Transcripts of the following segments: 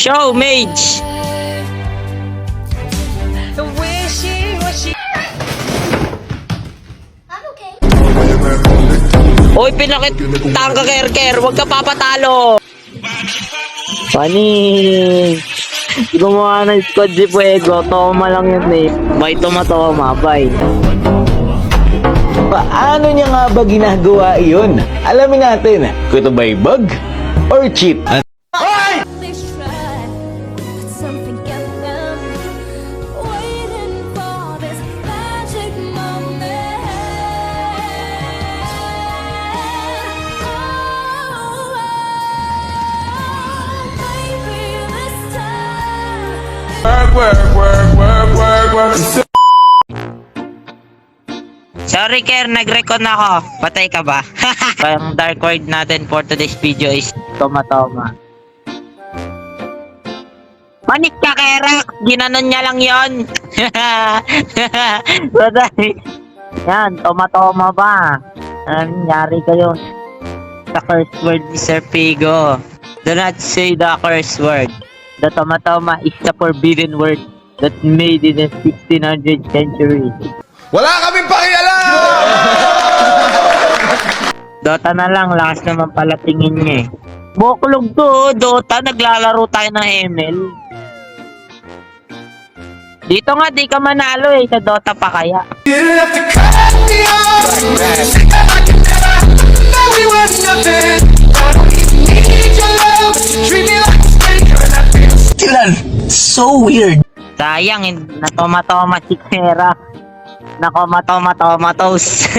Show, mage! Uy, pinakit tangka kerker, huwag ka papatalo. Paning. Gumawa ng squad si Fuego, toma lang yun eh. Bye toma, bye. Paano niya nga ba ginagawa iyon? Alamin natin kung ito ba'y bug or cheat. Sorry, Ker, nag-recon ako. Patay ka ba? Ang dark word natin for today's video is toma. Panik ka, Kerak! Ginanon niya lang yon. Patay. Yan, toma ba? Anong nangyari kayo? The curse word ni Sir Pigo. Do not say the curse word. The toma is the forbidden word that made in the 1600th century. Wala kaming pakialam! Dota na lang, lakas naman pala tingin niya eh. Buklog to, Dota, naglalaro tayo ng ML. Dito nga, di ka manalo eh, sa Dota pa kaya. So weird. Sayang, natoma si Kera. Nako, matoma-tomatos.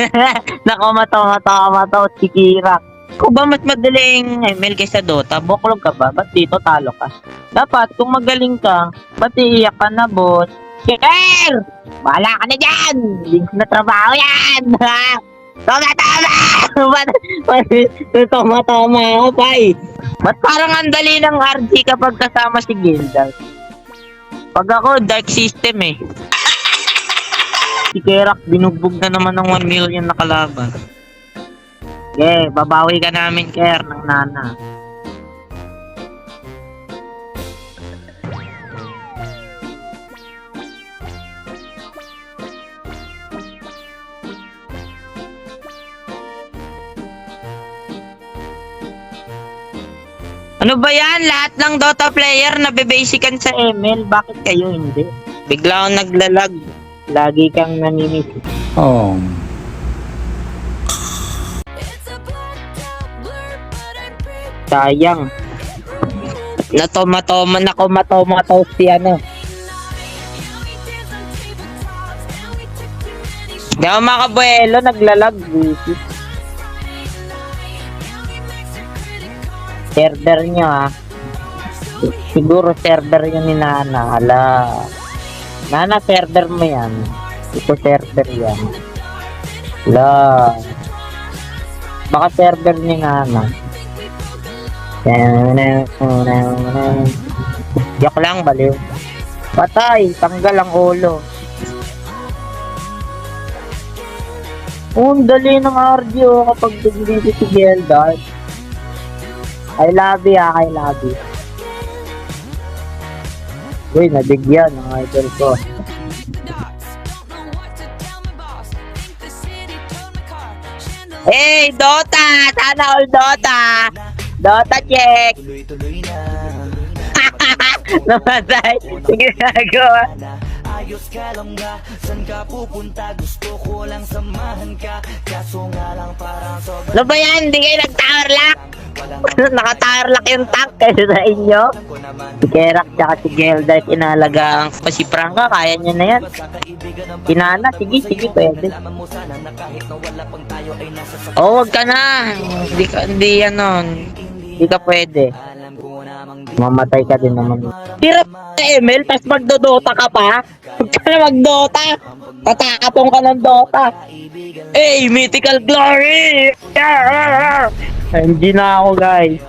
Nako, matoma-tomatos si Kira. Kung ba mas madaling ML kaysa Dota, buklog ka ba? Ba't dito talo ka? Dapat, kung magaling ka, ba't iiyak ka na, boss? Ker! Bahala ka na dyan! Links na trabaho yan! Toma ako, pay! Ba't parang ang dali ng RG kapag kasama si Gildas? Pag ako, dark system eh. Si Kerak, binugbog na naman ng 1 million na kalaban. Okay, babawi ka namin, Ker, ng nana. Ano ba yan? Lahat ng Dota player nabebasican sa ML. Bakit kayo hindi? Bigla akong naglalag. Lagi kang namimiss. Oh. Sayang. Natoma si ano. Di ako makabuelo, naglalag. Server nyo ha. Siguro server yun ni Nana. Hala. Nana, server mo yan. Ito server yan. Hala. Baka server ni Nana. Yak lang, baliw. Patay, tanggal ang ulo. Ang dali ng RGO kapag dito si Geldart. I love you, I love you. Uy, nabigyan ng idol ko. Hey, Dota! Sana all Dota! Dota check! Namatay! Sige na gawa. Ayos ka lang nga, saan ka pupunta? Gusto ko lang samahan ka. Kaso nga lang parang sobrang... Ano ba yan? Hindi kayo nag-tower lock? Naka-tower lock yung tank kasi sa inyo. Si Kerak tsaka si Geldart inalagaan ko. Si Franka, kaya niya na yan. Kinana, sige, pwede. Oh, wag ka na. Hindi ka pwede. Mamatay ka din naman. Tira sa ML, tas magdodota ka pa? Huwag ka na magdota. Tatakapong ka ng Dota. Hey, mythical glory! Hindi na ako, guys.